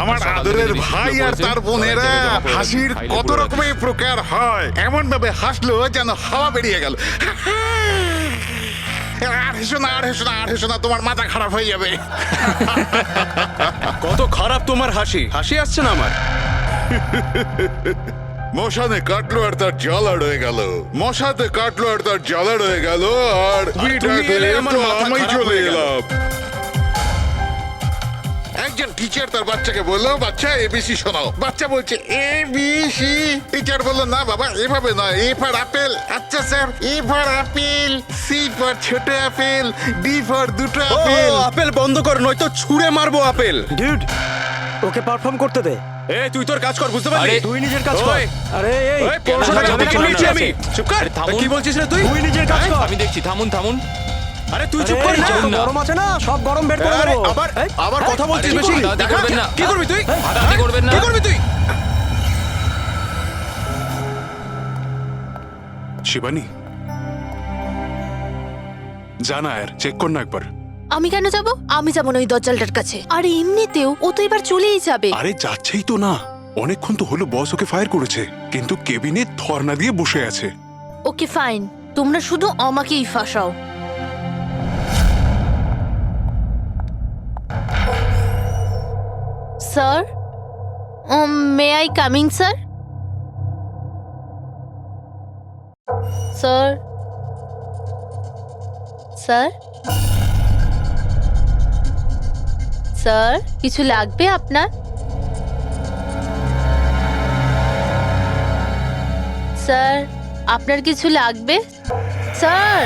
আমার আদরের ভাই আর তার বোনেরা হাসির কত রকমের প্রকার হয়, এমন ভাবে হাসলো যেন হাওয়া বেরিয়ে গেল। আর হেসো না, আর হেসো না, আর হেসো না, তোমার মাথা খারাপ হয়ে যাবে। কত খারাপ তোমার হাসি, হাসি আসছে না আমার। মশানে কাটলো আর তার জ্বালা রয়ে গেল, মশাতে কাটলো আর তার জ্বালা রয়ে গেল, আর তুমি এলে আমার মাথা আমি খারাপ চলে হয়ে গেল। এলাম। একজন টিচার তার বাচ্চাকে বললো, বাচ্চা এবিসি শোনাও। বাচ্চা বলছে এবিসি। টিচার বললো, না বাবা এভাবে নয়, এ ফর আপেল। আচ্ছা sir, A for apple, C for ছোট আপেল, ডি ফর দুটো ও আপেল। আপেল বন্ধ কর, নয়তো ছুঁড়ে মারবো আপেল। ডিউড, ওকে পারফর্ম করতে দে। এ তুই তোর কাজ কর, বুঝতে পারলি? তুই নিজের কাজ কর। ওই, আরে এই ওই, পড়াশোনা কেন করতে ঝামেলা বলেছি করছিস? আমি। চুপ কর। আরে থামুন। কি বলছিস রে তুই? তুই নিজের কাজ কর। আমি দেখছি, থামুন থামুন। আরে তুই আরে চুপ কর এই, না। যত গরম আছে না, সব গরম বের করে আরে, দেবো। আবার কথা বলছিস আরে, বেশি। হাতাহাতি দেখা, করবেন না। কি করবি তুই? হাতাহাতি করবেন না। কি করবি তুই? শিবানী, জানা আর চেক কর না একবার। আমি কেন যাব? আমি যাব না ওই দজ্জালটার কাছে। আর এমনিতেও ও তো এবার চলেই যাবে। আরে যাচ্ছেই তো না, অনেকক্ষণ তো হলো বস ওকে ফায়ার করেছে, কিন্তু কেবিনে ধর্ণা দিয়ে বসে আছে। ওকে ফাইন, তোমরা শুধু আমাকেই ফাঁসাও। Sir, may I coming sir? Sir, sir, sir, কিছু লাগবে আপনার? স্যার, আপনার কিছু লাগবে? স্যার,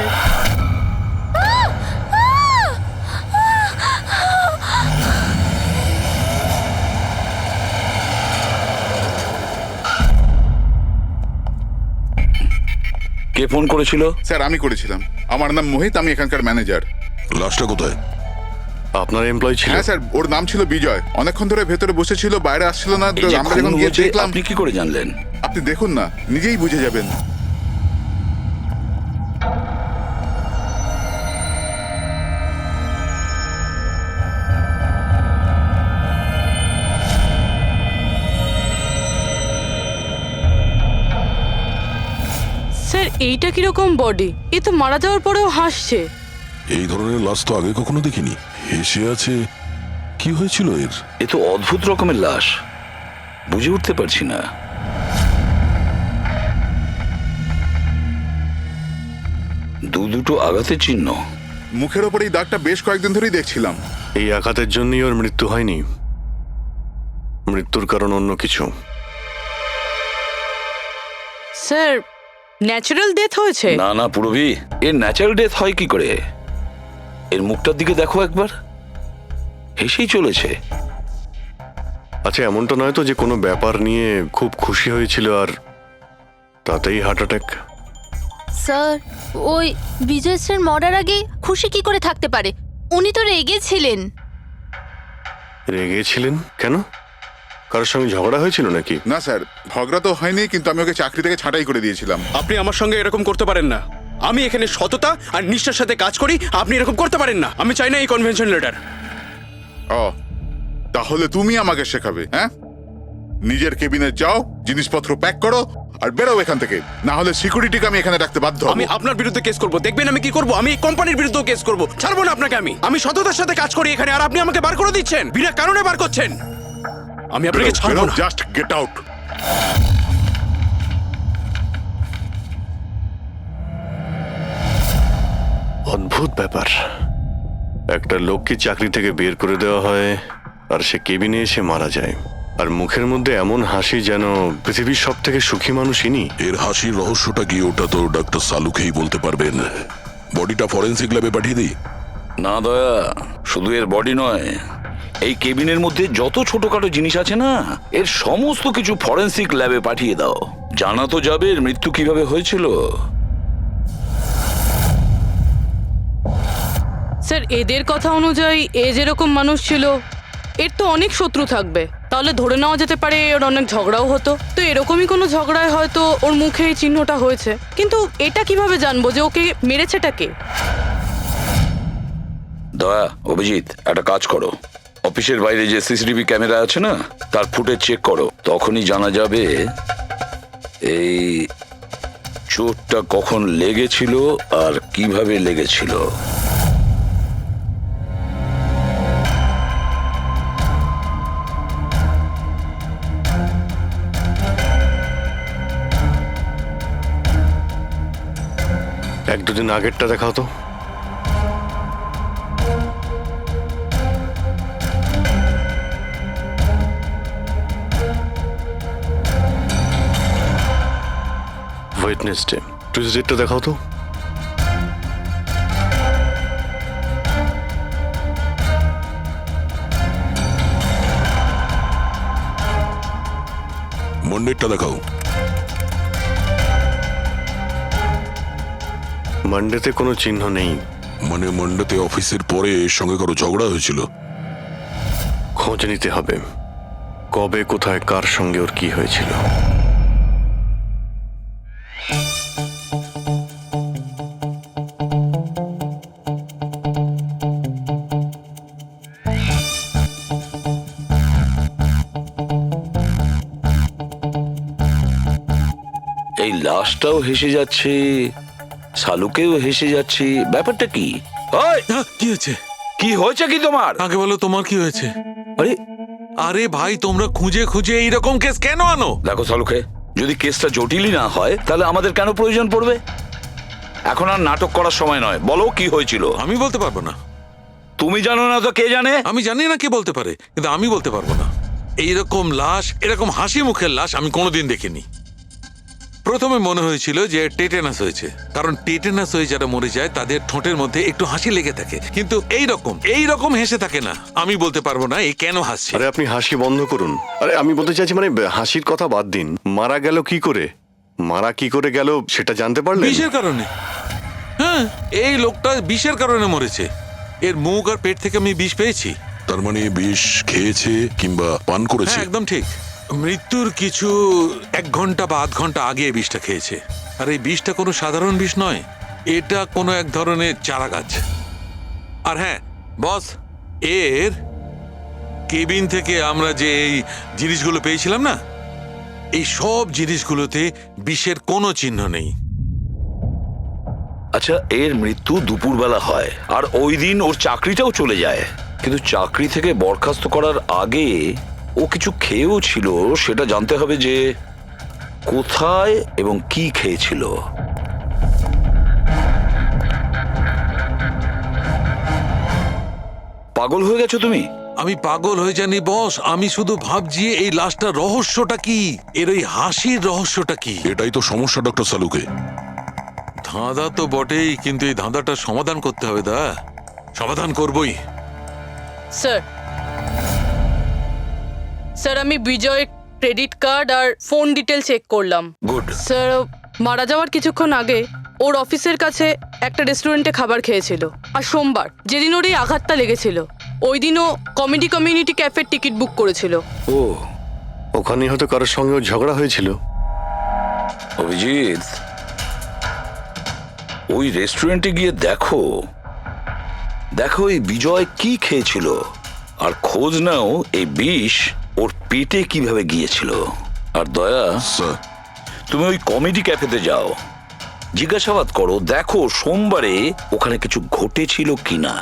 কে ফোন করেছিল? স্যার আমি করেছিলাম, আমার নাম মোহিত, আমি এখানকার ম্যানেজার। লাশটা কোথায়? আপনার এমপ্লয়ি ছিল? হ্যাঁ স্যার, ওর নাম ছিল বিজয়, অনেকক্ষণ ধরে ভেতরে বসেছিল, বাইরে আসছিল না। তো এই যে আমরা খুন যখন গিয়ে হয়েছে, দেখলাম। আপনি কি করে জানলেন? আপনি দেখুন না, নিজেই বুঝে যাবেন। স্যার, এইটা কিরকম বডি? এ তো মারা যাওয়ার পরেও হাসছে। এই ধরনের লাশ তো আগে কখনো দেখিনি। হেসে আছে, কি হয়েছিল এর? এ তো অদ্ভুত রকমের লাশ, বুঝে উঠতে পারছি না। দুটো আঘাতের চিহ্ন। মুখের ওপর এই দাগটা বেশ কয়েকদিন ধরেই দেখছিলাম। এই আঘাতের জন্যই ওর মৃত্যু হয়নি, মৃত্যুর কারণ অন্য কিছু। স্যার, ন্যাচারাল ডেথ হয়েছে? না না পুরবি, এর ন্যাচারাল ডেথ হয় কি করে? এর মুখটার দিকে দেখো একবার, হেসেই চলেছে। আচ্ছা, এমনটা নয় তো যে কোনো ব্যাপার নিয়ে খুব খুশি হয়েছিল আর তাতেই হার্ট অ্যাটাক? স্যার, ওই বিজয় স্যার মরার আগে খুশি কি করে থাকতে পারে? উনি তো রেগেছিলেন। রেগেছিলেন কেন? কারোর সঙ্গে ঝগড়া হয়েছিল নাকি? না স্যার, ঝগড়া তো হয়নি, কিন্তু আমি ওকে চাকরি থেকে ছাঁটাই করে দিয়েছিলাম। আপনি আমার সঙ্গে এরকম করতে পারেন না। আমি এখানে সততা আর নিষ্ঠার সাথে কাজ করি, আপনি এরকম করতে পারেন না। আমি চাই না এই কনভেনশন লেটার। ও, তাহলে তুমি আমাকে শেখাবে? হ্যাঁ, নিজের কেবিনে যাও, জিনিসপত্র প্যাক করো আর বেরো এখান থেকে, না হলে সিকিউরিটিকে আমি এখানে রাখতে বাধ্য হব। আমি আপনার বিরুদ্ধে কেস করব, দেখবেন আমি কি করব। আমি এই কোম্পানির বিরুদ্ধেও কেস করব। ছাড়বো না আপনাকে। আমি সততার সাথে কাজ করি এখানে, আর আপনি আমাকে বার করে দিচ্ছেন, বিনা কারণে বার করছেন। আমি আপনাকে ছাড়বো না। Just get out. অদ্ভুত ব্যাপার, একটা লোককে চাকরি থেকে বের করে দেওয়া হয় আর সে কেবিনে এসে মারা যায়, আর মুখের মধ্যে এমন হাসি যেন পৃথিবীর সব থেকে সুখী মানুষ ইনি। এর হাসির রহস্যটা কি, ওটা তো ডাক্তার সালুকেই বলতে পারবেন। বডিটা ফরেন্সিক ল্যাবে পাঠিয়ে দিই? না দয়া, শুধু এর বডি নয়, এই কেবিনের মধ্যে যত ছোটখাটো জিনিস আছে না, এর সমস্ত কিছু ফরেন্সিক ল্যাবে পাঠিয়ে দাও। জানা তো যাবে এর মৃত্যু কিভাবে হয়েছিল। স্যার, এদের কথা অনুযায়ী এ যেরকম মানুষ ছিল, এর তো অনেক শত্রু থাকবে। তাহলে ধরে নেওয়া যেতে পারে ওর অনেক ঝগড়াও হতো। তো এরকমই কোনো ঝগড়ায় হয়তো ওর মুখে এই চিহ্নটা হয়েছে। কিন্তু এটা কিভাবে জানবো যে ওকে মেরেছেটা কে? দয়া, অভিজিৎ, একটা কাজ করো, অফিসের বাইরে যে সিসিটিভি ক্যামেরা আছে না, তার ফুটেজ চেক করো। তখনই জানা যাবে এই চোটটা কখন লেগেছিল আর কিভাবে লেগেছিল। এক দুদিন আগেরটা দেখাও তো। ওয়েডনেসডে, টিউসডেটা দেখাও তো। মন্ডেরটা দেখাও। মানডেতে কোনো চিহ্ন নেই। মানে মন্ডেতে অফিসের পরে এর সঙ্গে কারো ঝগড়া হয়েছিল? খোঁজ নিতে হবে, কবে কোথায় কার সঙ্গে ওর কি হয়েছিল। এই লাশটাও হেসে যাচ্ছে, শালুকেও হেসে যাচ্ছে, ব্যাপারটা কি? ওই, কি হয়েছে? কি হয়েছে কি তোমার? আগে বলো তোমার কি হয়েছে? আরে আরে ভাই, তোমরা খুঁজে খুঁজে এইরকম কেস কেন আনো? দেখো শালুকে, যদি কেসটা জটিলই না হয় তাহলে আমাদের কেন প্রয়োজন পড়বে? এখন আর নাটক করার সময় নয়, বলো কি হয়েছিল। আমি বলতে পারবো না। তুমি জানো না তো কে জানে? আমি জানি না কে বলতে পারে, কিন্তু আমি বলতে পারবো না। এইরকম লাশ, এরকম হাসি মুখের লাশ আমি কোনোদিন দেখিনি। প্রথমে মনে হয়েছিল যে টেটেনাস হয়েছে, কারণ টেটেনাস হয়ে যারা মরে যায় তাদের ঠোঁটের মধ্যে একটু হাসি লেগে থাকে, কিন্তু এইরকম হেসে থাকে না। আমি বলতে পারবো না এই কেন হাসছে। আরে আপনি হাসি বন্ধ করুন। আরে আমি বলতে চাইছি, মানে হাসির কথা বাদ দিন, মারা গেল কি করে, মারা কি করে গেল সেটা জানতে পারলেন? বিষের কারণে। হ্যাঁ, এই লোকটা বিষের কারণে মরেছে। এর মুখ আর পেট থেকে আমি বিষ পেয়েছি। তার মানে বিষ খেয়েছে কিংবা পান করেছে? হ্যাঁ, একদম ঠিক। মৃত্যুর কিছু 1 ঘন্টা বা আধ ঘন্টা আগে এই বিষটা খেয়েছে। আর এই বিষটা কোনো সাধারণ বিষ নয়, এটা কোনো এক ধরনের চারা গাছ। আর হ্যাঁ বস, এর কেবিন থেকে আমরা যে এই জিনিসগুলো পেয়েছিলাম না, এই সব জিনিসগুলোতে বিষের কোনো চিহ্ন নেই। আচ্ছা, এর মৃত্যু দুপুরবেলা হয় আর ওই দিন ওর চাকরিটাও চলে যায়, কিন্তু চাকরি থেকে বরখাস্ত করার আগে ও কিছু খেয়েও ছিল। সেটা জানতে হবে যে কোথায় এবং কি খেয়েছিল। পাগল হয়ে গেছো তুমি? আমি পাগল হয়ে জানি বস, আমি শুধু ভাবছি এই লাশটার রহস্যটা কি, এর ওই হাসির রহস্যটা কি। এটাই তো সমস্যা ডক্টর সালুকে। ধাঁধা তো বটেই, কিন্তু এই ধাঁধাটার সমাধান করতে হবে। সমাধান করবই। স্যার, স্যার আমি বিজয়ের ক্রেডিট কার্ড আর ফোন ডিটেল চেক করলাম। গুড। স্যার, মারা যাওয়ার কিছুক্ষণ আগে ওর অফিসের কাছে একটা রেস্টুরেন্টে খাবার খেয়েছিল। আর সোমবার, যেদিন ওর এই আঘাতটা লেগেছিল, ওই দিনও কমেডি কমিউনিটি ক্যাফের টিকিট বুক করেছিল। ও, ওখানে হয়তো কারোর সঙ্গে ওর ঝগড়া হয়েছিল। অভিজিৎ, ওই রেস্টুরেন্টে গিয়ে দেখো এই বিজয় কি খেয়েছিল, আর খোঁজ নাও এই বিষ ওর পেটে কিভাবে গিয়েছিল। আর দয়া, স্যার, তুমি ওই কমেডি ক্যাফেতে যাও, জিজ্ঞাসাবাদ করো, দেখো সোমবারে ওখানে কিছু ঘটেছিল কিনা।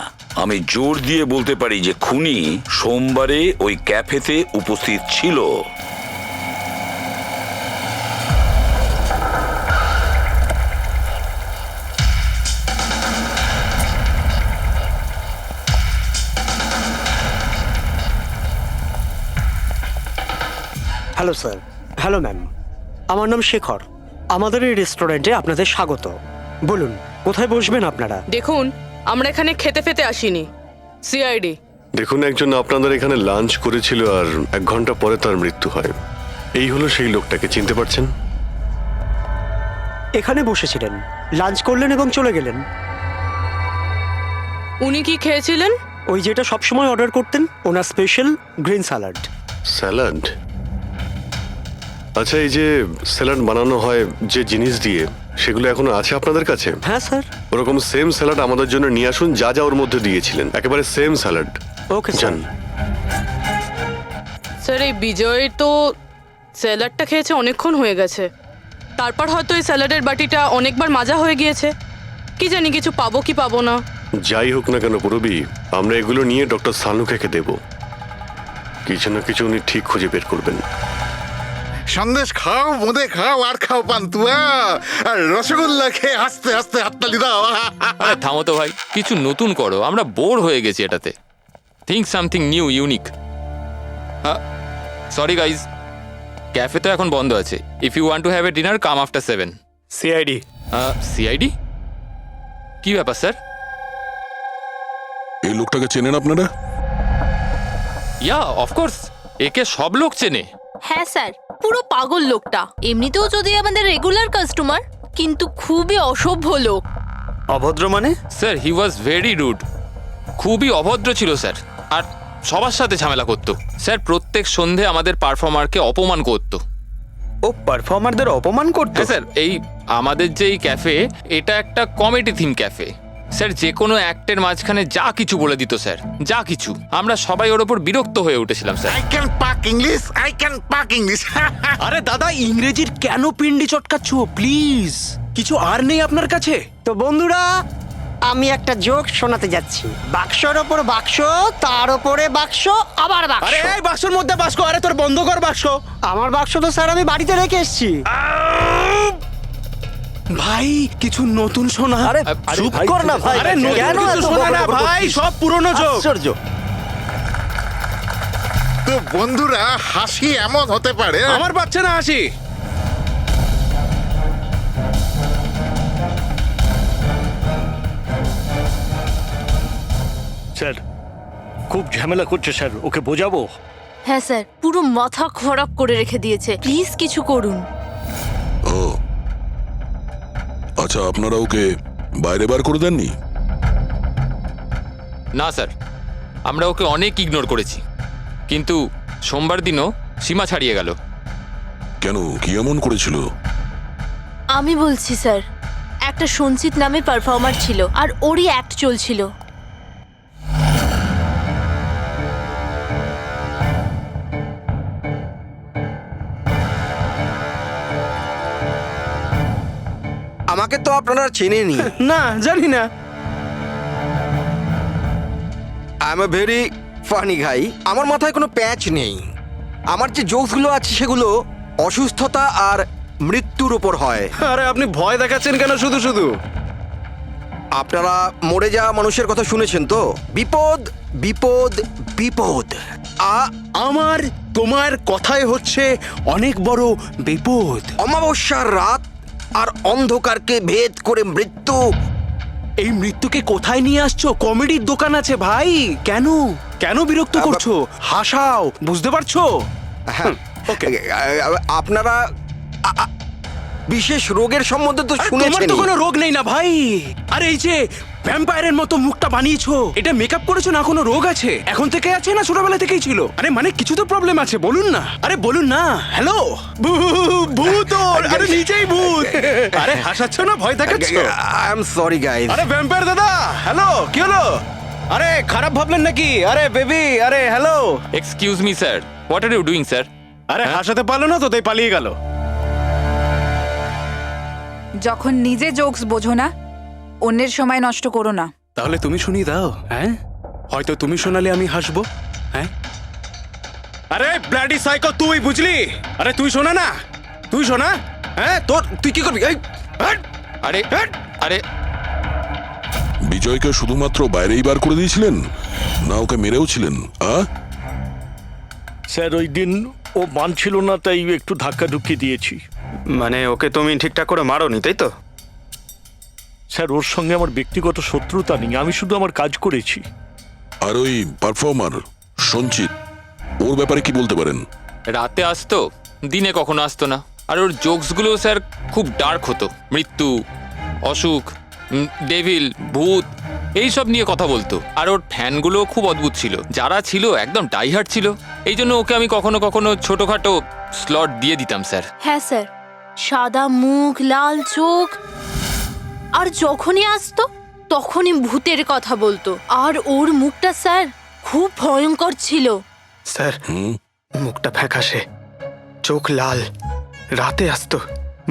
আমি জোর দিয়ে বলতে পারি যে খুনি সোমবারে ওই ক্যাফেতে উপস্থিত ছিল। Hello sir. হ্যালো ম্যাম, আমার নাম শেখর। আমাদের এই রেস্টুরেন্টে আপনাদের স্বাগত। বলুন কোথায় বসবেন আপনারা? দেখুন, আমরা এখানে খেতে ফেতে আসিনি, সিআইডি। দেখুন, একজন আপনাদের এখানে লাঞ্চ করেছিল আর 1 ঘন্টা পরে তার মৃত্যু হয়। এই হলো সেই লোকটাকে, চিনতে পারছেন? এখানে বসেছিলেন, লাঞ্চ করলেন এবং চলে গেলেন। উনি কি খেয়েছিলেন? ওই যেটা সবসময় অর্ডার করতেন, ওনার স্পেশাল গ্রিন স্যালাড। স্যালাড? আচ্ছা, এই যে স্যালাড বানানো হয় যে জিনিস দিয়ে, সেগুলো এখনো আছে আপনাদের কাছে? হ্যাঁ স্যার। ওরকম সেম স্যালাড আমাদের জন্য নিয়ে আসুন, যা যা ওর মধ্যে দিয়েছিলেন, একেবারে সেম স্যালাড। ওকে জান। স্যার। স্যার এই বিজয় তো স্যালাডটা খেয়েছে অনেকক্ষণ হয়ে গেছে, তারপর হয়তো এই স্যালাডের বাটিটা অনেকবার মাজা হয়ে গিয়েছে। কি জানি কিছু পাবো কি পাবো না। যাই হোক না কেন পুরবি, আমরা এগুলো নিয়ে ডক্টর সালুকে দেব। কিছু না কিছু উনি ঠিক খুঁজে বের করবেন। সন্দেশ খাও, বোঁদে খাও, আর খাও পান্তুয়া, আর রসগোল্লা খেয়ে হাসতে হাসতে হাততালি দাও। আরে থামো তো ভাই, কিছু নতুন করো, আমরা বোর হয়ে গেছি এটাতে। Think something new, unique. Sorry guys, cafe তো এখন বন্ধ আছে। If you want to have a dinner, come after 7। CID. CID? কি ব্যাপার স্যার? এই লোকটাকে চেনেন আপনারা? ইয়া অফকোর্স, একে সব লোক চেনে। হ্যাঁ স্যার, পুরো পাগল লোকটা। এমনিতেও যদি আমাদের রেগুলার কাস্টমার, কিন্তু খুবই অসভ্য লোক। অভদ্র মানে? Sir he was very rude, খুবই অভদ্র ছিল স্যার। আর সবার সাথে ঝামেলা করতো স্যার। প্রত্যেক সন্ধে আমাদের পারফর্মারকে অপমান করতো। ও পারফর্মারদের অপমান করতো? হ্যাঁ স্যার, এই আমাদের যে এই ক্যাফে, এটা একটা কমেডি থিম ক্যাফে স্যার। যে কোনো অ্যাক্টের মাঝখানে যা কিছু বলে দিত স্যার, যা কিছু। আমরা সবাই ওর ওপর বিরক্ত হয়ে উঠেছিলাম স্যার। আই ক্যান পাক ইংলিশ, আই ক্যান পাক ইংলিশ। আরে দাদা, ইংরেজির কেন পিন্ডি চটকাচ্ছ? প্লিজ, কিছু আর নেই আপনার কাছে? তো বন্ধুরা, আমি একটা জোক শোনাতে যাচ্ছি। বাক্সর ওপর বাক্স, তার ওপরে বাক্স, আবার বাক্স। আরে এই বাক্সর মধ্যে বাক্স, আরে তোর বন্ধ কর বাক্স। আমার বাক্স তো স্যার আমি বাড়িতে রেখে এসেছি। ভাই কিছু নতুন শোনা। আরে চুপ কর না ভাই। আরে নতুন কেন কিছু এত শোনা না বকবক ভাই, করছিস? সব পুরনো জোক। আশ্চর্য। তো বন্ধুরা, হাসি এমন হতে পারে। আমার বাচ্চা না হাসি। স্যার খুব ঝামেলা করছে স্যার, ওকে বোঝাবো? হ্যাঁ স্যার, পুরো মাথা খারাপ করে রেখে দিয়েছে। প্লিজ কিছু করুন। ও আচ্ছা, আপনারা ওকে বাইরে বার করে দেননি? না স্যার, আমরা ওকে অনেক ইগনোর করেছি, কিন্তু সোমবার দিনও সীমা ছাড়িয়ে গেল। কেন, কি এমন করেছিল? আমি বলছি স্যার, একটা সঞ্চিত নামে পারফর্মার ছিল, আর ওরই অ্যাক্ট চলছিল। আমাকে তো আপনারা চেনেনি। না, জানি না। I am a very funny guy. আমার মাথায় কোনো প্যাচ নেই। আমার যে জোকসগুলো আছে সেগুলো অসুস্থতা আর মৃত্যুর উপর হয়। আরে আপনি ভয় দেখাচ্ছেন কেন শুধু শুধু? আপনারা মরে যাওয়া মানুষের কথা শুনেছেন তো? বিপদ বিপদ বিপদ। আমার তোমার কথাই হচ্ছে অনেক বড় বিপদ। অমাবস্যার রাত আর অন্ধকারকে ভেদ করে মৃত্যু। এই মৃত্যুকে কোথায় নিয়ে আসছো? কমেডির দোকান আছে ভাই। কেন কেন বিরক্ত করছো? হাসাও, বুঝতে পারছো? হ্যাঁ, ওকে। আপনারা বিশেষ রোগের সম্বন্ধে তো তোমার শুনেছেন। তো কোনো রোগ নেই না ভাই। আরে এই যে ভ্যাম্পায়ারের মতো মুখটা বানিয়েছো, এটা মেকআপ করেছো না? কোনো রোগ আছে? এখন থেকে আছে না ছোটবেলা থেকেই ছিল? আরে মানে কিছু তো প্রবলেম আছে, বলুন না। আরে বলুন না। হ্যালো, ভূত! আরে নিজেই ভূত। আরে হাসাচ্ছ না, ভয় দেখাচ্ছ? I am sorry guys. আরে ভ্যাম্পায়ার দাদা, হ্যালো, কি হলো? আরে খারাপ ভাবলেন নাকি? আরে বেবি, আরে hello. Excuse me sir, what are you doing sir? আরে হাসাতে পারলো না তো, তাই পালিয়ে গেল। যখন নিজে জোকস বোঝো না, অন্যের সময় নষ্ট করো না। তাহলে তুমি শুনিয়ে দাও। হ্যাঁ, হয়তো তুমি শোনালে আমি হাসবো। হ্যাঁ, আরে ব্লাডি সাইকো, তুই বুঝলি? আরে তুই শোনা না, তুই শোনা। হ্যাঁ, তোর তুই কি করবি? এই আরে আরে বিজয়কে শুধুমাত্র বাইরেই বার করে দিয়েছিলেন, না ওকে মেরেও ছিলেন? স্যার ওই দিন ও মানছিল না, তাই একটু ধাক্কা ঢুকিয়ে দিয়েছি। মানে ওকে তুমি ঠিকঠাক করে মারোনি, তাই তো? স্যার ওর সঙ্গে আমার ব্যক্তিগত শত্রুতা নেই, আমি শুধু আমার কাজ করেছি। আর ওই পারফর্মার সঞ্চিত, ওর ব্যাপারে কি বলতে পারেন? রাতে আসতো, দিনে কখনো আসতো না। আর ওর জোকসগুলো স্যার খুব ডার্ক হতো। মৃত্যু, অসুখ, ডেভিল, ভূত, এইসব নিয়ে কথা বলতো। আর ওর ফ্যানগুলো খুব অদ্ভুত ছিল, যারা ছিল একদম ডাইহার্ট ছিল। এই জন্য ওকে আমি কখনো কখনো ছোটখাটো স্লট দিয়ে দিতাম স্যার। হ্যাঁ স্যার, সাদা মুখ, লাল চোখ, আর যখনই আসতো তখনই ভূতের কথা বলতো। আর ওর মুখটা স্যার খুব ভয়ঙ্কর ছিল। স্যার, মুখটা ফ্যাকাশে, চোখ লাল, রাতে আসতো,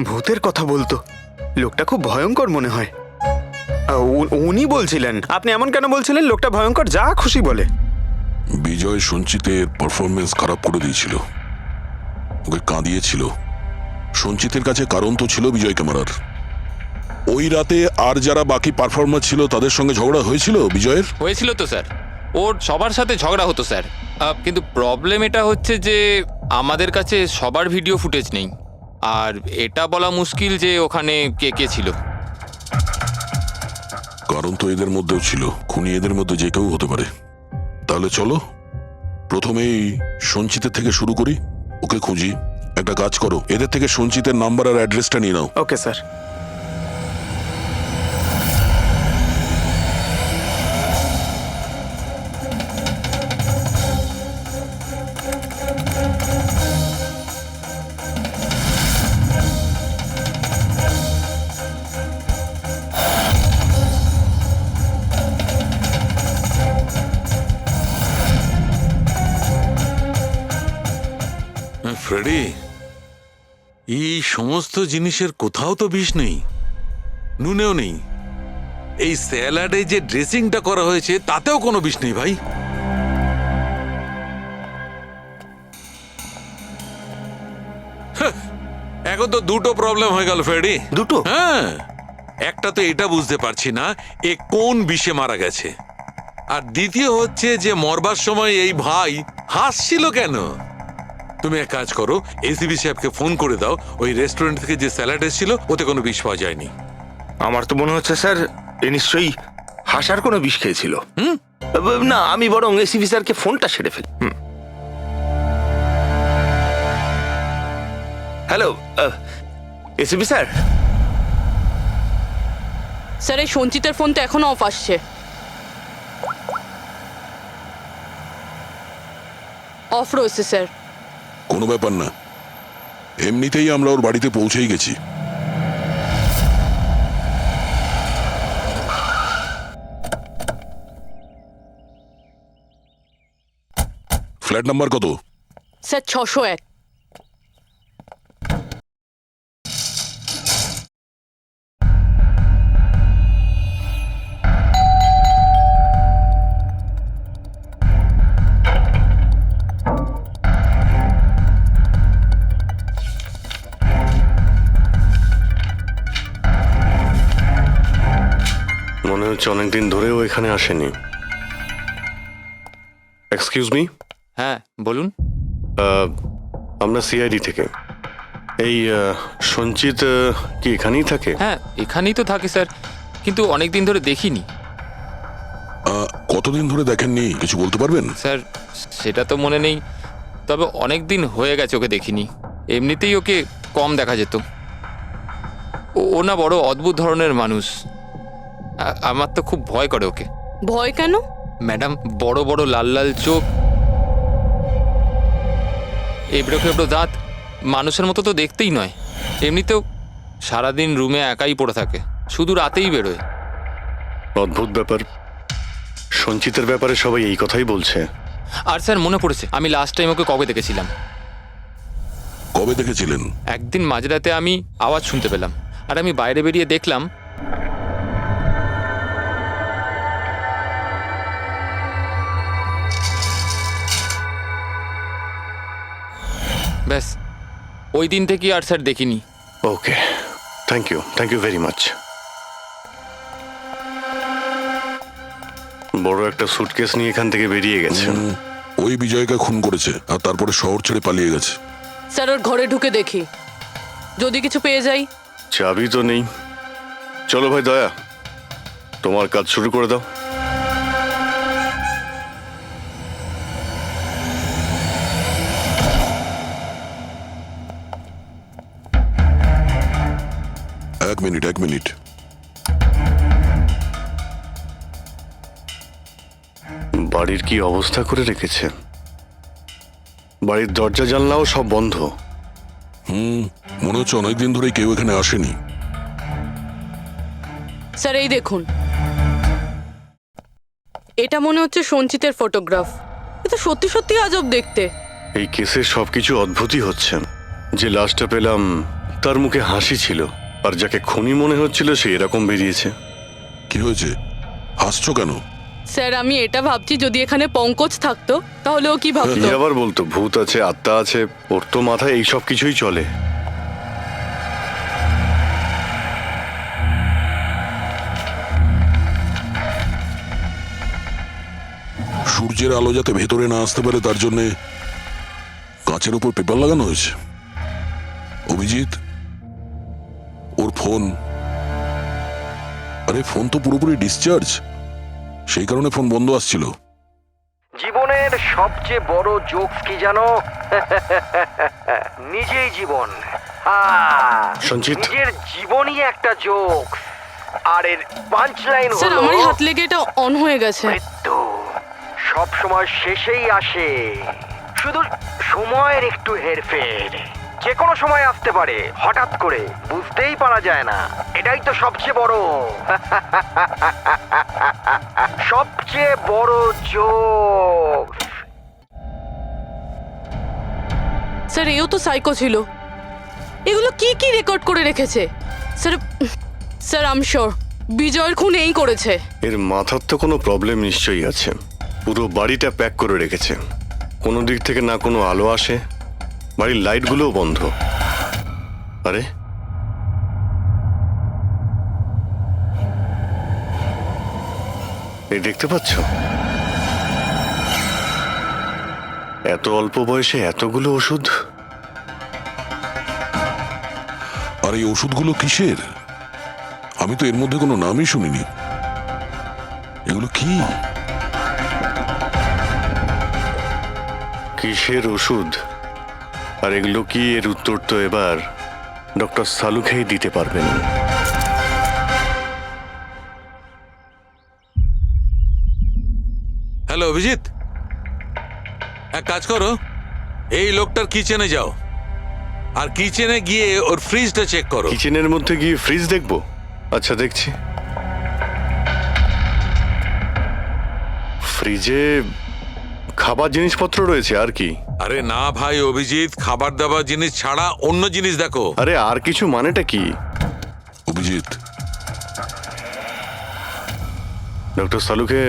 ভূতের কথা বলতো। লোকটা খুব ভয়ঙ্কর মনে হয়। উনি বলছিলেন। আপনি এমন কেন বলছিলেন? লোকটা ভয়ঙ্কর, যা খুশি বলে। বিজয় সঞ্চিতের পারফরমেন্স খারাপ করে দিয়েছিল, ওকে কাঁদিয়েছিল। সঞ্চিতের কাছে কারণ তো ছিল বিজয়কে মারার। ওই রাতে আর যারা বাকি পারফর্মার ছিল তাদের সঙ্গে ঝগড়া হয়েছিল বিজয়ের? হয়েছিল তো স্যার, ওর সবার সাথে ঝগড়া হতো স্যার। কিন্তু প্রবলেম এটা হচ্ছে যে আমাদের কাছে সবার ভিডিও ফুটেজ নেই, আর এটা বলা মুশকিল যে ওখানে কে কে ছিল। কারণ তো এদের মধ্যেও ছিল, খুনি এদের মধ্যে যে কেউ হতে পারে। তাহলে চলো প্রথমেই সঞ্চিতের থেকে শুরু করি, ওকে খুঁজি। একটা কাজ করো, এদের থেকে সঞ্চিতের নাম্বার আর অ্যাড্রেসটা নিয়ে নাও। Okay sir. ফ্রেডি, এই সমস্ত জিনিসের কোথাও তো বিষ নেই, নুনেও নেই। এই স্যালাডে যে ড্রেসিংটা করা হয়েছে তাতেও কোনো বিষ নেই ভাই। এখন তো দুটো প্রবলেম হয়ে গেল ফ্রেডি। দুটো? হ্যাঁ, একটা তো এটা বুঝতে পারছি না এ কোন বিষে মারা গেছে, আর দ্বিতীয় হচ্ছে যে মরবার সময় এই ভাই হাসছিল কেন। তুমি এক কাজ করো, এসিবি সাহেবকে ফোন করে দাও, ওই রেস্টুরেন্ট থেকে যে স্যালাড এসেছিল ওতে কোনো বিষ পাওয়া যায়নি। আমার তো মনে হচ্ছে স্যার এ নিশ্চয়ই হাসার কোনো বিষ খেয়েছিল। না, আমি বরং এসিবি স্যারকে ফোনটা সেরে ফেলি। Hello ACB sir. স্যার এই সঞ্চিতের ফোন তো এখনো অফ আসছে। অফ রয়েছে স্যার। কোনো ব্যাপার না, এমনিতেই আমরা ওর বাড়িতে পৌঁছেই গেছি। ফ্ল্যাট নাম্বার কত? স্যার 601। মনে হচ্ছে অনেকদিন ধরেও এখানে আসেনি। Excuse me. হ্যাঁ বলুন। আমরা সিআইডি থেকে। এই সঞ্চিত কি এখানেই থাকে? হ্যাঁ এখানেই তো থাকে স্যার, কিন্তু অনেক দিন ধরে দেখিনি। কতদিন ধরে দেখেননি কিছু বলতে পারবেন? স্যার সেটা তো মনে নেই, তবে অনেক দিন হয়ে গেছে ওকে দেখিনি। এমনিতেই ওকে কম দেখা যেত। ও না বড় অদ্ভুত ধরনের মানুষ, আমার তো খুব ভয় করে ওকে। ভয় কেন? ম্যাডাম, বড় বড় লাল লাল চোখ, এবড়ো খেবড়ো দাঁত, মানুষের মতো তো দেখতেই নয়। এমনিতেও সারাদিন রুমে একাই পড়ে থাকে, শুধু রাতেই বেরোয়। অদ্ভুত ব্যাপার। সঞ্চিতের ব্যাপারে সবাই এই কথাই বলছে। আর স্যার মনে পড়েছে, আমি লাস্ট টাইম ওকে কবে দেখেছিলাম। কবে দেখেছিলেন? একদিন মাঝরাতে আমি আওয়াজ শুনতে পেলাম, আর আমি বাইরে বেরিয়ে দেখলাম ব্যাস। ওই দিন থেকে আর স্যার দেখিনি। ওকে, থ্যাংক ইউ ভেরি মাচ। বড় একটা সুটকেস নিয়ে এখান থেকে বেরিয়ে গেছে। ওই বিজয়কে খুন করেছে আর তারপরে শহর ছেড়ে পালিয়ে গেছে। স্যার ওর ঘরে ঢুকে দেখি, যদি কিছু পেয়ে যাই। চাবি তো নেই। চলো ভাই দয়া, তোমার কাজ শুরু করে দাও। এক মিনিট। বাড়ির কি অবস্থা করে রেখেছে। বাড়ির দরজা জানলাও সব বন্ধ। মনে হচ্ছে অনেকদিন ধরে কেউ এখানে আসেনি। স্যার এই দেখুন, এটা মনে হচ্ছে সঞ্চিতের ফটোগ্রাফ। এটা সত্যি সত্যি আজব দেখতে। এই কেসের সবকিছু অদ্ভুতই হচ্ছে। যে লাশটা পেলাম তার মুখে হাসি ছিল, আর যাকে খুনি মনে হচ্ছিল সে এরকম বেরিয়েছে। কি হয়েছে, হাসছো কেন? স্যার আমি এটা ভাবছি যদি এখানে পঙ্কজ থাকতো তাহলে ও কি কি ভাবতো। আবার বলতো ভূত আছে, আত্মা আছে, ওর তো মাথায় এই সব কিছুই চলে। সূর্যের আলো যাতে ভেতরে না আসতে পারে তার জন্য কাঁচের উপর পেপার লাগানো হয়েছে। অভিজিৎ, ওর ফোন, আরে ফোন তো পুরোপুরি ডিসচার্জ, সেই কারণে ফোন বন্ধ আসছিল। জীবনের সবচেয়ে বড় জোকস কি জানো? নিজেই জীবন। সঞ্চিত, নিজের জীবনই একটা জোকস, আর এর পাঞ্চ লাইন স্যার হলো আমারই হাত লেগে এটা অন হয়ে গেছে। মৃত্যু সব সময় শেষেই আসে, শুধু সময়ের একটু হেরফের। যে কোনো সময় আসতে পারে, হঠাৎ করে বুঝতেই পারা যায় না। এটাই তো সবচেয়ে বড় সবচেয়ে বড় জোক। স্যার এও তো সাইকো ছিল। এগুলো কি কি রেকর্ড করে রেখেছে? Sir sir I am sure বিজয়ের খুন এই করেছে। এর মাথার তো কোনো প্রবলেম নিশ্চয়ই আছে। পুরো বাড়িটা প্যাক করে রেখেছে, কোনো দিক থেকে না কোনো আলো আসে, বাড়ির লাইটগুলোও বন্ধ। আরে এই দেখতে পাচ্ছ, এত অল্প বয়সে এতগুলো ওষুধ। আর এই ওষুধগুলো কিসের? আমি তো এর মধ্যে কোনো নামই শুনিনি। এগুলো কি? কিসের ওষুধ আর এগুলো কি, এর উত্তর তো এবার ডক্টর সালুখেই দিতে পারবেন। হ্যালো অভিজিৎ, এক কাজ করো, এই লোকটার কিচেনে যাও আর কিচেনে গিয়ে ওর ফ্রিজটা চেক করো। কিচেনের মধ্যে গিয়ে ফ্রিজ দেখবো? আচ্ছা দেখছি। ফ্রিজে খাবার জিনিসপত্র রয়েছে, আর কি? আরে না ভাই অভিজিৎ, খাবার দাবার জিনিস ছাড়া অন্য জিনিস দেখো। আরে আর কিছু মানেটা কি? অভিজিৎ, ডক্টর সালুকে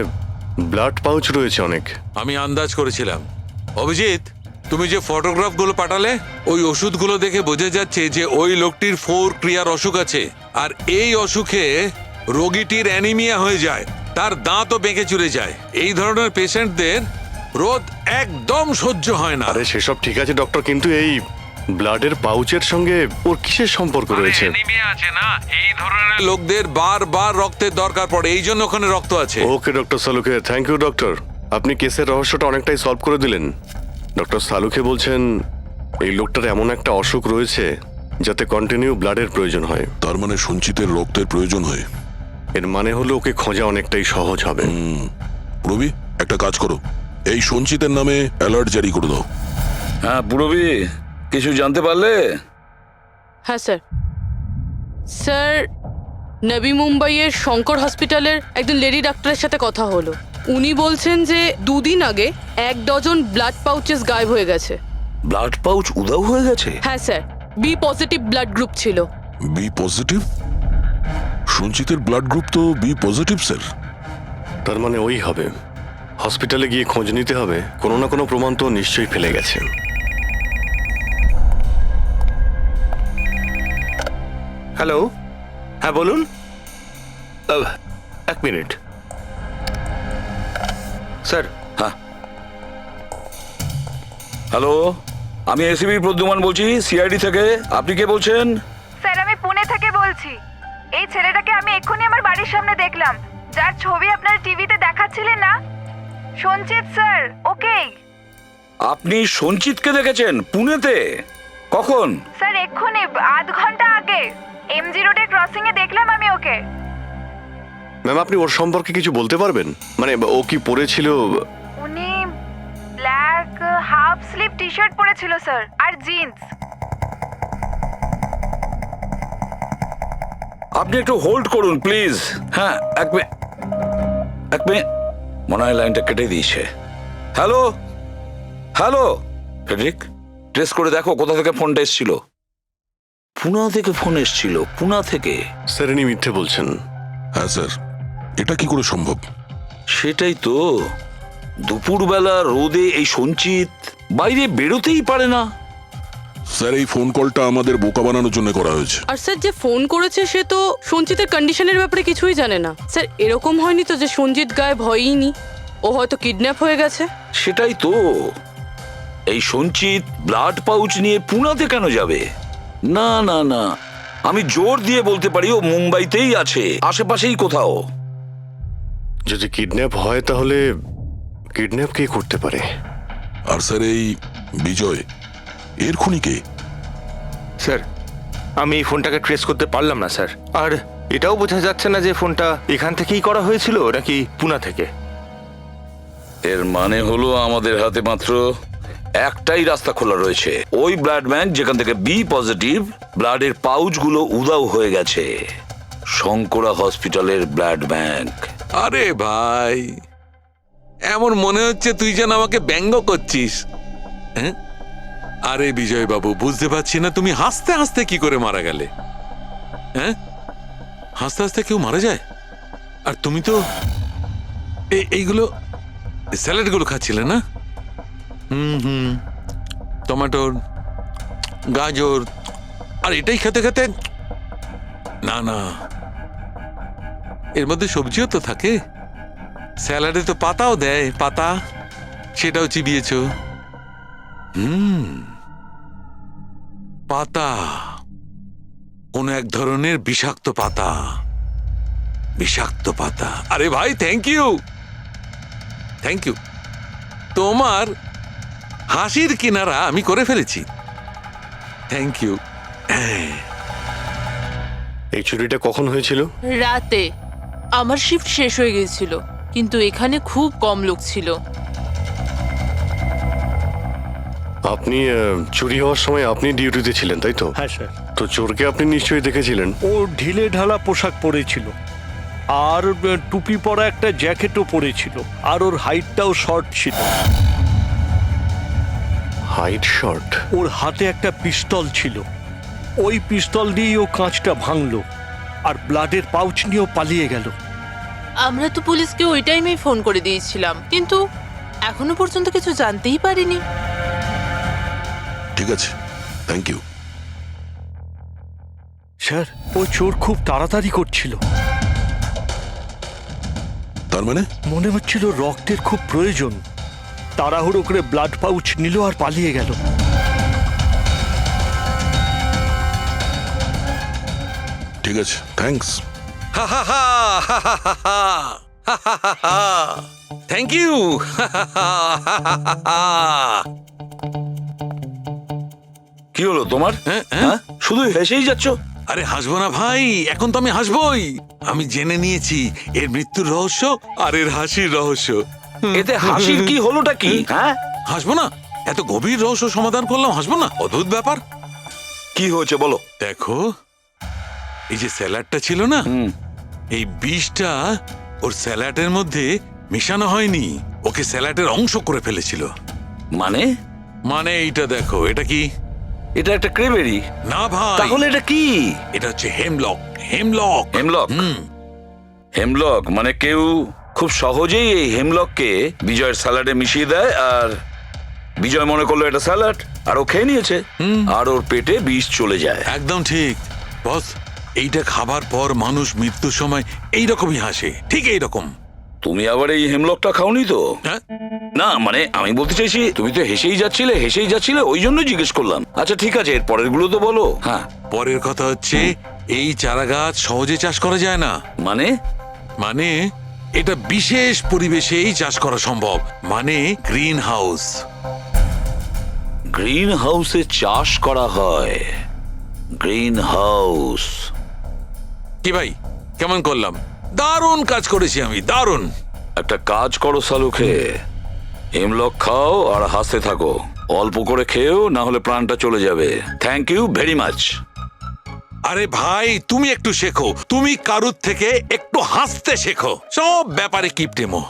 ব্লাড পাউচ রয়েছে অনেক। আমি আন্দাজ করেছিলাম। অভিজিৎ, তুমি যে ফটোগ্রাফগুলো পাঠালে ওই ওষুধগুলো দেখে বোঝা যাচ্ছে যে ওই লোকটির 4 ক্রিয়ার অসুখ আছে, আর এই অসুখে রোগীটির অ্যানিমিয়া হয়ে যায়, তার দাঁতও বেঁকে চুরে যায়। এই ধরনের পেশেন্টদের রোদ একদম সহ্য হয় না। আরে সেসব ঠিক আছে ডক্টর, কিন্তু এই ব্লাডের পাউচের সঙ্গে ওর কিসের সম্পর্ক রয়েছে? অ্যানিমিয়া আছে না, এই ধরনের লোকদের বারবার রক্তের দরকার পড়ে, এই জন্য ওখানে রক্ত আছে। ওকে ডক্টর সালুকে, থ্যাংক ইউ ডক্টর, আপনি কেসের রহস্যটা অনেকটাই সলভ করে দিলেন। ডক্টর সালুকে বলছেন এই লোকটার এমন একটা অসুখ রয়েছে যাতে কন্টিনিউ ব্লাডের প্রয়োজন হয়। তার মানে সঞ্চিতের রক্তের প্রয়োজন হয়। এর মানে হলো ওকে খোঁজা অনেকটাই সহজ হবে। রবি, একটা কাজ করো, এই সঞ্চিতের নামে অ্যালার্ট জারি করে দাও। হ্যাঁ পুরবি, কিছু জানতে পারলে? হ্যাঁ স্যার। স্যার নবী মুম্বাইয়ের শঙ্কর হসপিটালের একজন লেডি ডাক্তারের সাথে কথা হলো। উনি বলছেন যে 2 দিন আগে 1 ডজন ব্লাড পাউচেস গায়েব হয়ে গেছে। ব্লাড পাউচ উধাও হয়ে গেছে? হ্যাঁ sir, B positive blood group ছিল। B positive? সঞ্চিতের ব্লাড গ্রুপ তো বি পজিটিভ স্যার। তার মানে ওই হবে। হসপিটালে গিয়ে খোঁজ নিতে হবে, কোনো না কোনো প্রমাণ তো নিশ্চয়ই ফেলে গেছে। হ্যালো, হ্যাঁ বলুন। 1 মিনিট স্যার। হ্যাঁ হ্যালো, আমি এসিবি প্রদ্যুমান বলছি, সিআইডি থেকে। আপনি কে বলছেন? স্যার আমি পুনে থেকে বলছি। এই ছেলেটাকে আমি এক্ষুনি আমার বাড়ির সামনে দেখলাম, যার ছবি আপনারা টিভিতে দেখাচ্ছিলেন না, সঞ্চিত স্যার। ওকেই। আপনি সঞ্চিতকে দেখেছেন পুনেতে? কখন? স্যার এক্ষুনি 1/2 ঘন্টা আগে এমজি রোডের ক্রসিং এ দেখলাম আমি ওকে। ম্যাম আপনি ওর সম্পর্কে কিছু বলতে পারবেন? মানে ও কি পরেছিল? উনি black half sleeve T shirt পরেছিল স্যার, আর জিন্স। আপনি একটু হোল্ড করুন প্লিজ। হ্যাঁ এক মিনিট, মনে হয় লাইনটা কেটে দিয়েছে। হ্যালো হ্যালো, ফেডরিক, ট্রেস করে দেখো কোথা থেকে ফোনটা এসেছিল। পুনা থেকে ফোন এসেছিল, পুনা থেকে। স্যার ইনি মিথ্যে বলছেন। হ্যাঁ স্যার, এটা কি করে সম্ভব? সেটাই তো, দুপুরবেলা রোদে এই সঞ্চিত বাইরে বেরোতেই পারে না। স্যার, এই ফোন কলটা আমাদের বোকা বানানোর জন্য করা হয়েছে। আর স্যার যে ফোন করেছে সে তো সঞ্জিতের কন্ডিশনের ব্যাপারে কিছুই জানে না। স্যার এরকম হয়নি তো যে সঞ্জিত গায়েব হয়ইনি, ও হয়তো কিডন্যাপ হয়ে গেছে। সেটাই তো, এই সঞ্চিত ব্লাড পাউচ নিয়ে পুনাতে কেন যাবে? না না না, আমি জোর দিয়ে বলতে পারি ও মুম্বাইতেই আছে, আশেপাশেই কোথাও। যদি কিডন্যাপ হয় তাহলে কিডন্যাপ কে করতে পারে? আর স্যার, এই বিজয় এর খুনি কে? স্যার আমি এই ফোনটাকে ট্রেস করতে পারলাম না স্যার, আর এটাও বোঝা যাচ্ছে না যে ফোনটা এখান থেকেই করা হয়েছিল নাকি পুনা থেকে। এর মানে হলো আমাদের হাতে মাত্র একটাই রাস্তা খোলা রয়েছে, ওই ব্লাড ব্যাংক যেখান থেকে বি পজিটিভ ব্লাডের পাউচগুলো উধাও হয়ে গেছে, শঙ্করা হসপিটালের ব্লাড ব্যাংক। আরে ভাই, এমন মনে হচ্ছে তুই যেন আমাকে ব্যঙ্গ করছিস। হ্যাঁ, আরে বিজয় বাবু, বুঝতে পারছি না তুমি হাসতে হাসতে কি করে মারা গেলে। হ্যাঁ, হাসতে হাসতে কেউ মারা যায়? আর তুমি তো এইগুলো স্যালাডগুলো খাচ্ছিলে না? টমেটোর, গাজর, আর এটাই খেতে খেতে, না না, এর মধ্যে সবজিও তো থাকে, স্যালাডে তো পাতাও দেয়, পাতা, সেটাও চিবিয়েছ। পাতা, কোন এক ধরনের বিষাক্ত পাতা, বিষাক্ত পাতা। আরে ভাই, থ্যাংক ইউ, থ্যাংক ইউ। তোমার হাসির কিনারা আমি করে ফেলেছি, থ্যাংক ইউ। এই চুরিটা কখন হয়েছিল? রাতে। আমার শিফট শেষ হয়ে গিয়েছিল, কিন্তু এখানে খুব কম লোক ছিল। আপনি চুরি হওয়ার সময় আপনি ডিউটিতে ছিলেন, তাই তো? হ্যাঁ স্যার। তো চোরকে আপনি নিশ্চয়ই দেখেছিলেন। ও ঢিলে ঢালা পোশাক পরেছিল, আর টুপি পরা একটা জ্যাকেটও পরেছিল, আর ওর হাইটটাও শর্ট ছিল। Height short? ওর হাতে একটা পিস্তল ছিল, ওই পিস্তল দিয়েই ও কাঁচটা ভাঙলো, আর ব্লাডের পাউচ নিয়েও পালিয়ে গেল। আমরা তো পুলিশকে ওই টাইমেই ফোন করে দিয়েছিলাম, কিন্তু এখনো পর্যন্ত কিছু জানতেই পারিনি। ঠিক আছে, থ্যাংক ইউ। স্যার, ও চোর খুব তাড়াতাড়ি করছিল। তার মানে? মনে হচ্ছিল রক্তের খুব প্রয়োজন, তাড়াহুড়ো করে ব্লাড পাউচ নিল আর পালিয়ে গেল। ঠিক আছে, থ্যাঙ্কস। Thank you. কি হলো তোমার? হ্যাঁ, শুধু হেসেই যাচ্ছ। আরে হাসবো না ভাই, এখন তো আমি হাসবই। আমি জেনে নিয়েছি এর মৃত্যুর রহস্য আর এর হাসির রহস্য। এতে হাসির কি হলোটা কি? হ্যাঁ, হাসবো না? এত গভীর রহস্য সমাধান করলাম, হাসবো না? অদ্ভুত ব্যাপার। কি হয়েছে বলো। দেখো, এই যে স্যালাডটা ছিল না, এই বিষটা ওর স্যালাডের মধ্যে মিশানো হয়নি, ওকে স্যালাডের অংশ করে ফেলেছিল। মানে? মানে এইটা দেখো, এটা কি? এটা একটা ক্রেবেরি। না ভাই। তাহলে এটা কি? এটা হচ্ছে হেমলক। হেমলক। হেমলক? হেমলক মানে কেউ খুব সহজেই এই হেমলককে বিজয়ের স্যালাডে মিশিয়ে দেয়, আর বিজয় মনে করলো এটা স্যালাড, আর ও খেয়ে নিয়েছে, আর ওর পেটে বিষ চলে যায়। একদম ঠিক বস। এইটা খাবার পর মানুষ মৃত্যুর সময় এইরকমই হাসে, ঠিক এইরকম। তুমি আবার এই হেমলকটা খাওনি তো? না মানে আমি বলতে চাইছি, তুমি তো হেসেই যাচ্ছিলে, ওই জন্য জিজ্ঞেস করলাম। আচ্ছা ঠিক আছে, এর পরের গুলো তো বলো। হ্যাঁ, পরের কথা হচ্ছে এই চারা গাছ সহজে চাষ করা যায় না। মানে? মানে এটা বিশেষ পরিবেশেই চাষ করা সম্ভব, মানে গ্রিন হাউস। গ্রিন হাউসে চাষ করা হয়? Green house? কি ভাই, কেমন করলাম? দারুণ কাজ করেছি আমি, দারুণ। একটা কাজ করো সালুখে, হেমলক খাও আর হাসতে থাকো। অল্প করে খেয়েও, না হলে প্রাণটা চলে যাবে। Thank you very much. আরে ভাই, তুমি একটু শেখো, তুমি কারুর থেকে একটু হাসতে শেখো, সব ব্যাপারে কিপটেমো।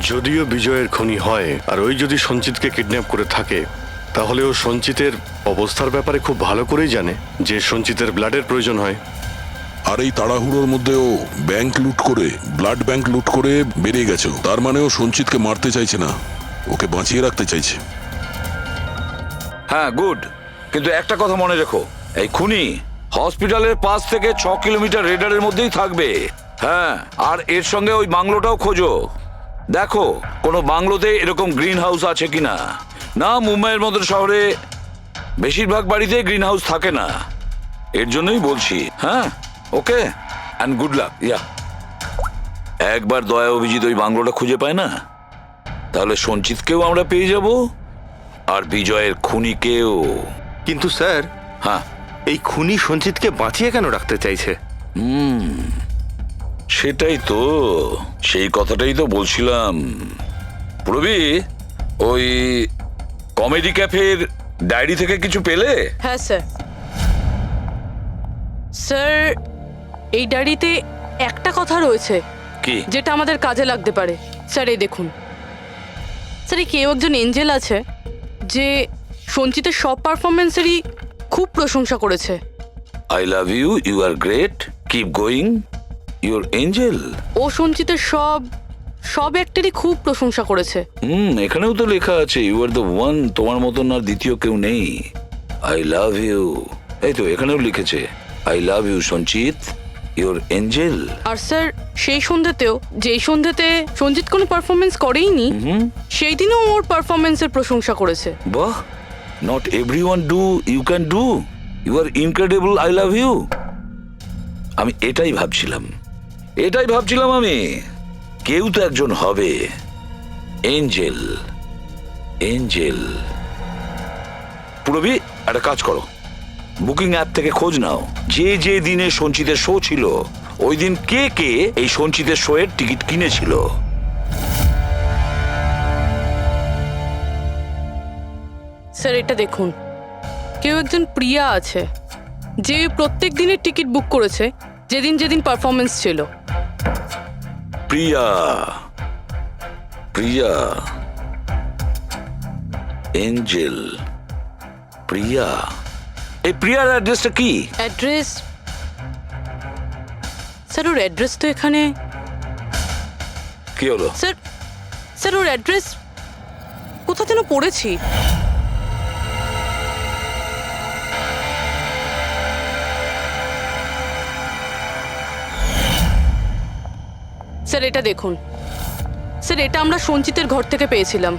যদিও বিজয়ের খুনি হয় আর ওই যদি সঞ্চিতকে কিডন্যাপ করে থাকে, তাহলে ও সঞ্চিতের অবস্থার ব্যাপারে খুব ভালো করেই জানে যে সঞ্চিতের ব্লাডের প্রয়োজন হয়। আর এই তাড়াহুড়োর মধ্যে ও ব্যাংক লুট করে, ব্লাড ব্যাংক লুট করে বেরিয়ে গেছে। তার মানে ও সঞ্চিতকে মারতে চাইছে না, ওকে বাঁচিয়ে রাখতে চাইছে। হ্যাঁ, গুড। কিন্তু একটা কথা মনে রেখো, এই খুনি হসপিটালের 5 থেকে 6 কিলোমিটার রেডারের মধ্যেই থাকবে। হ্যাঁ, আর এর সঙ্গে ওই বাংলোটাও খোঁজো। দেখো কোনো বাংলোতে এরকম গ্রিন হাউস আছে কিনা। না, মুম্বাইয়ের মতো শহরে বেশিরভাগ বাড়িতে গ্রিন হাউস থাকে না। এর জন্যই বলছি। হ্যাঁ, ওকে, অ্যান্ড গুড লাক। ইয়া, একবার দয়া অভিজিৎ ওই বাংলোটা খুঁজে পায় না, তাহলে সঞ্চিতকেও আমরা পেয়ে যাব আর বিজয়ের খুনিকেও। কিন্তু স্যার, হ্যাঁ, এই খুনি সঞ্চিতকে বাঁচিয়ে কেন রাখতে চাইছে? সেটাই তো, সেই কথাটাই তো বলছিলাম। প্রবি, ওই কমেডি ক্যাফের ডায়েরি থেকে কিছু পেলে? হ্যাঁ স্যার। স্যার, এই ডায়েরিতে একটা কথা রয়েছে কি? যেটা আমাদের কাজে লাগতে পারে। স্যার, এই দেখুন। স্যার, এই কেউ একজন এঞ্জেল আছে যে সঞ্চিতের সব পারফরমেন্সেরই খুব প্রশংসা করেছে। I love you, you are great, keep going, your angel. ও সঞ্চিতের সব অ্যাক্টেরই খুব প্রশংসা করেছে। এখানেও তো লেখা আছে ইউ আর দ্য ওয়ান, তোমার মতন আর দ্বিতীয় কেউ নেই। আই লাভ ইউ, এই তো এখানেও লিখেছে আই লাভ ইউ সঞ্চিত, ইউর এঞ্জেল। আর স্যার, সেই সন্ধ্যেতেও, যেই সন্ধ্যেতে সঞ্জিত কোনো পারফরমেন্স করেইনি, সেই দিনও ওর পারফরমেন্সের প্রশংসা করেছে। বাহ, not everyone do, you can do, you are incredible, I love you. আমি এটাই ভাবছিলাম আমি, কেউ তো একজন হবে এঞ্জেল। পুরবি, একটা কাজ করো, বুকিং অ্যাপ থেকে খোঁজ নাও যে দিনে সঞ্চিতের শো ছিল, ওই দিন কে এই সঞ্চিতের শো এর টিকিট কিনেছিল। স্যার, এটা দেখুন, কেউ একজন প্রিয়া আছে যে প্রত্যেক দিনের টিকিট বুক করেছে যেদিন পারফরমেন্স ছিল। প্রিয়া, এঞ্জেল, প্রিয়া। এই প্রিয়ার অ্যাড্রেসটা কি? অ্যাড্রেস? স্যার, ওর অ্যাড্রেস তো এখানে। কি হলো? স্যার, ওর অ্যাড্রেস কোথা যেন পড়েছি। স্যার, এটা দেখুন। স্যার, এটা আমরা সঞ্চিতের ঘর থেকে পেয়েছিলাম।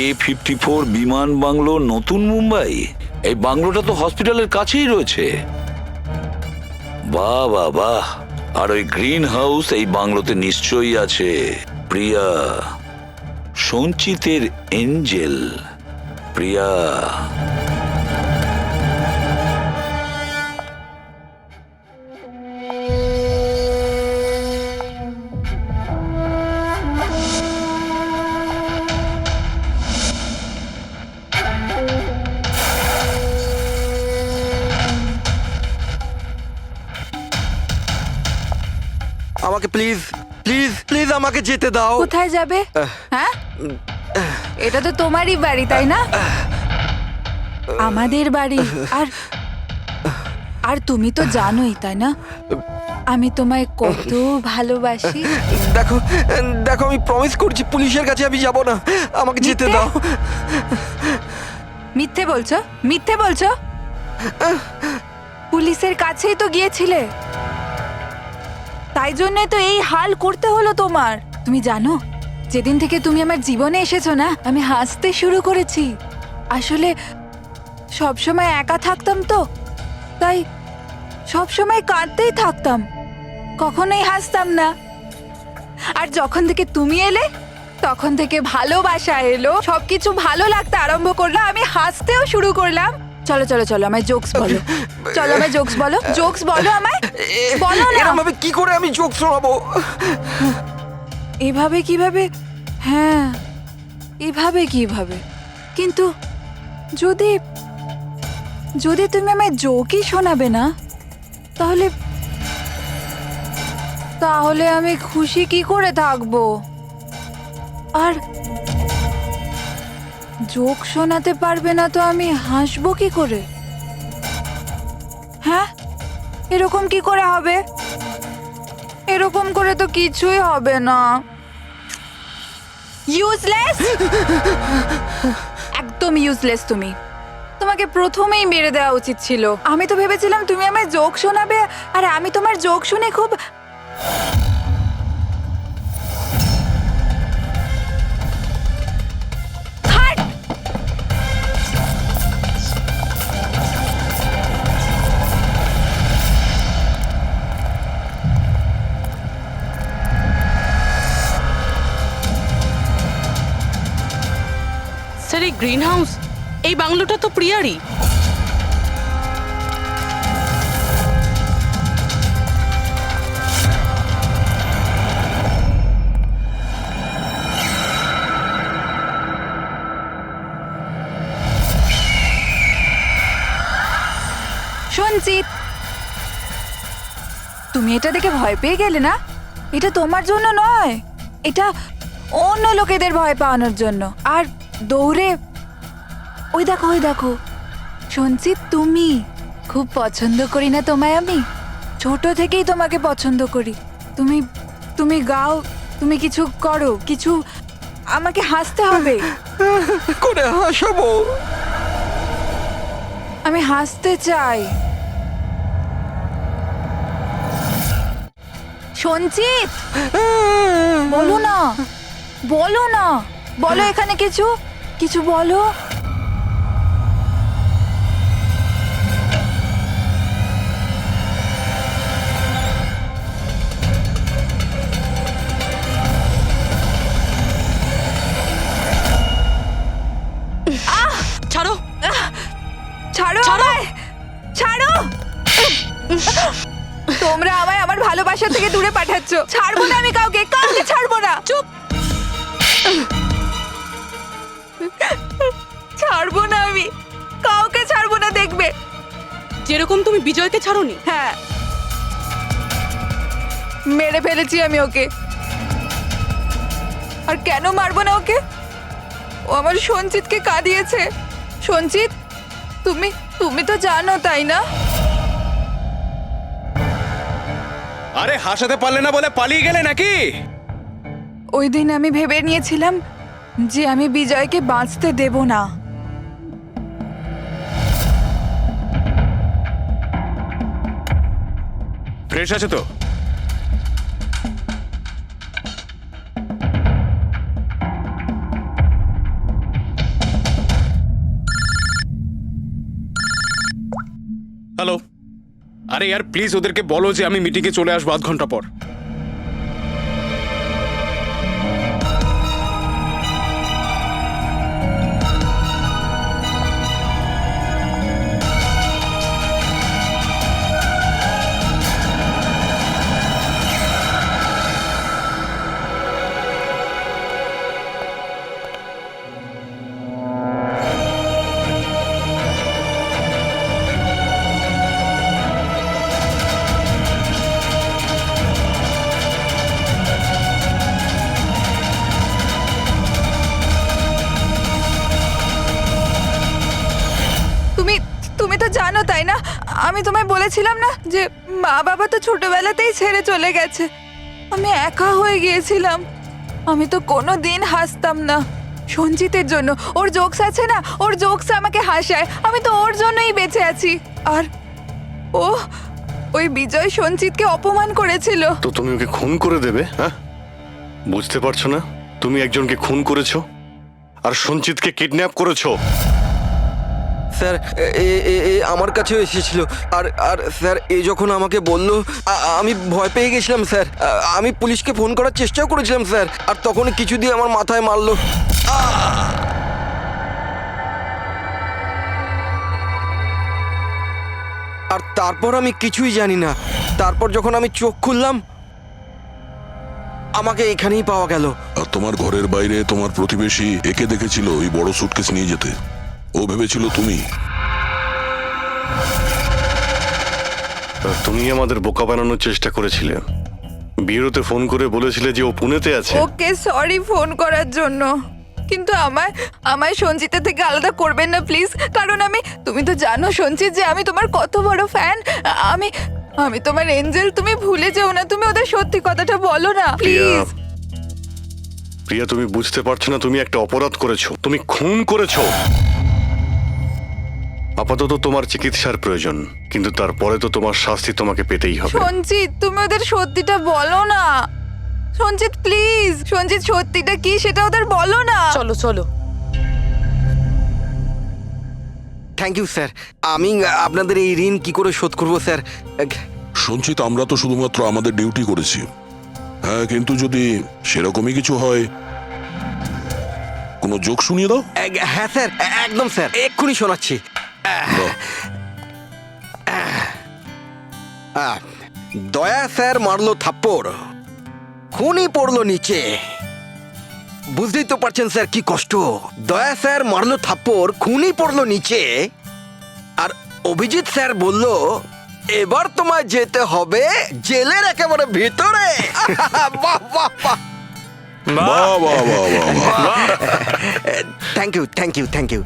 A54 বিমান বাংলো, নতুন মুম্বাই। এই বাংলোটা তো হসপিটালের কাছেই রয়েছে। বাহ বাহ বাহ। আর ওই গ্রিন হাউস এই বাংলোতে নিশ্চয়ই আছে। প্রিয়া, সঞ্চিতের এঞ্জেল, প্রিয়া। আমাকে প্লিজ প্লিজ প্লিজ আমাকে যেতে দাও। কোথায় যাবে? হ্যাঁ, এটা তো তোমারই বাড়ি, তাই না? আমাদের বাড়ি। আর তুমি তো জানোই, তাই না, আমি তোমায় কত ভালোবাসি। দেখো দেখো, আমি প্রমিস করছি পুলিশের কাছে আমি যাব না, আমাকে যেতে দাও। মিথ্যে বলছো? পুলিশের কাছেই তো গিয়েছিলে, তাই জন্যই তো এই হাল করতে হলো তোমার। তুমি জানো, যেদিন থেকে তুমি আমার জীবনে এসেছো না, আমি হাসতে শুরু করেছি। আসলে সবসময় একা থাকতাম তো, তাই সবসময় কাঁদতেই থাকতাম, কখনোই হাসতাম না। আর যখন থেকে তুমি এলে, তখন থেকে ভালোবাসা এলো, সবকিছু ভালো লাগতে আরম্ভ করলো, আমি হাসতেও শুরু করলাম। চলো চলো চলো, আমায় জোকস বলো। চলো, আমায় জোকস বলো। জোকস বলো আমায়, বলো না। এরকম কি করে আমি জোক শোনাবো? এভাবে কিভাবে? হ্যাঁ, এভাবে কিভাবে? কিন্তু যদি তুমি আমায় জোকই শোনাবে না, তাহলে আমি খুশি কি করে থাকবো? আর জোক শোনাতে পারবে না তো আমি হাসবো কি করে? হ্যাঁ, এরকম কি করে হবে? এরকম করে তো কিছুই হবে না। ইউজলেস, একদম ইউজলেস তুমি। তোমাকে প্রথমেই মেরে দেওয়া উচিত ছিল। আমি তো ভেবেছিলাম তুমি আমায় জোক শোনাবে, আর আমি তোমার জোক শুনে খুব হাট! স্যার, এই গ্রিন হাউস, এই বাংলোটা তো প্রিয়ারই। সঞ্চিত, তুমি এটা দেখে ভয় পেয়ে গেলে না? এটা তোমার জন্য নয়, এটা অন্য লোকেদের ভয় পাওয়ানোর জন্য। আর দৌড়ে ওই দেখো, ওই দেখো সঞ্চিত, তুমি খুব পছন্দ করি না তোমায় আমি? ছোট থেকেই তোমাকে পছন্দ করি। তুমি তুমি গাও, তুমি কিছু করো, কিছু আমাকে হাসতে হবে। করে হাসাবো? আমি হাসতে চাই। সঞ্চিত, বলো না, বলো না, বলো এখানে কিছু কিছু বলো। ছাড়ো, ছাড়ো আমায়, ছাড়ো। তোমরা আমায় আমার ভালোবাসা থেকে দূরে পাঠাচ্ছ। ছাড়বো না আমি কাউকে, কাউকে ছাড়বো না। চুপ। ছাড়বো না আমি, কাউকে ছাড়বো না, দেখবে। যেরকম তুমি বিজয়কে ছাড়োনি। হ্যাঁ, মেরে ফেলেছি আমি ওকে। আর কেন মারবো না ওকে? ও আমার সঞ্চিতকে কাঁদিয়েছে। সঞ্চিত, তুমি তুমি তো জানো, তাই না? আরে হাসাতে পারলে না বলে পালিয়ে গেলে নাকি? ওই দিন আমি ভেবে নিয়েছিলাম যে আমি বিজয়কে বাঁচতে দেব না। ফ্রেশ আছে তো? হ্যালো, আরে यार প্লিজ ওদেরকে বলো যে আমি মিটিংয়ে চলে আসবো আধ ঘন্টা পর। তুমি তো জানো, তাই না? আমি তোমায় বলেছিলাম না যে মা বাবা তো ছোটবেলাতেই ছেড়ে চলে গেছে। আমি একা হয়ে গিয়েছিলাম। আমি তো কোনো দিন হাসতাম না সঞ্জিতের জন্য। ওর জোকস আছে না, ওর জোকস আমাকে হাসায়। আমি তো ওর জন্যই বেঁচে আছি। আর ওই বিজয় সঞ্জিতকে অপমান করেছিল। তো তুমি ওকে খুন করে দেবে? হ্যাঁ, বুঝতে পারছো না? তুমি একজনকে খুন করেছো আর সঞ্চিতকে কিডন্যাপ করেছো। স্যার, আমার কাছেও এসেছিল। আর আর স্যার, যখন আমাকে বলল, আমি ভয় পেয়ে গেছিলাম স্যার। আমি পুলিশকে ফোন করার চেষ্টাও করেছিলাম স্যার। আর তখন কিছু দিয়ে আমার মাথায় মারলো। আর তারপর আমি কিছুই জানি না। তারপর যখন আমি চোখ খুললাম, আমাকে এখানেই পাওয়া গেল। আর তোমার ঘরের বাইরে তোমার প্রতিবেশী একে দেখেছিল ওই বড় সুটকেস নিয়ে যেতে। ও ভেবেছিল তুমি। তুমি আমাদের বোকা বানানোর চেষ্টা করেছিলে। বিয়েরোতে ফোন করে বলেছিলে যে ও পুনেতে আছে। ওকে সরি ফোন করার জন্য, কিন্তু আমায় সঞ্চিতা থেকে আলাদা করবেন না প্লিজ, কারণ তুমি তো জানো সঞ্চিত যে আমি তোমার কত বড় ফ্যান। আমি তোমার এঞ্জেল, তুমি ভুলে যেও না, তুমি ওদের সত্যি কথাটা বলো না প্রিয়া, প্লিজ। প্রিয়া তুমি বুঝতে পারছো না, তুমি একটা অপরাধ করেছো, তুমি খুন করেছো। আপাতত তোমার চিকিৎসার প্রয়োজন, কিন্তু তারপরে তো তোমার শাস্তি তোমাকে পেতেই হবে। সঞ্চিত তুমি ওদের সত্যিটা বলো না। সঞ্চিত প্লিজ, সঞ্চিত সত্যিটা কি সেটা ওদের বলো না। চলো চলো। Thank you sir. আমি আপনাদের এই ঋণ কি করে শোধ করব স্যার? সঞ্চিত, আমরা তো শুধুমাত্র আমাদের ডিউটি করেছি। হ্যাঁ, কিন্তু যদি সেরকমই কিছু হয়, কোনো জোক শুনিয়ে দাও। হ্যাঁ স্যার, একদম স্যার, এক্ষুনি শোনাচ্ছি। দয়া স্যার মারলো থাপ্পড়, খুনি পড়লো নিচে। বুঝতেই তো পারছেন স্যার কি কষ্ট। দয়া স্যার মারলো থাপ্পড়, খুনি পড়লো নিচে, আর অভিজিৎ স্যার বলল এবার তোমায় যেতে হবে জেলের একেবারে ভিতরে। বাহ বাহ বাহ। বাহ বাহ বাহ বাহ বাহ। Thank you thank you thank you.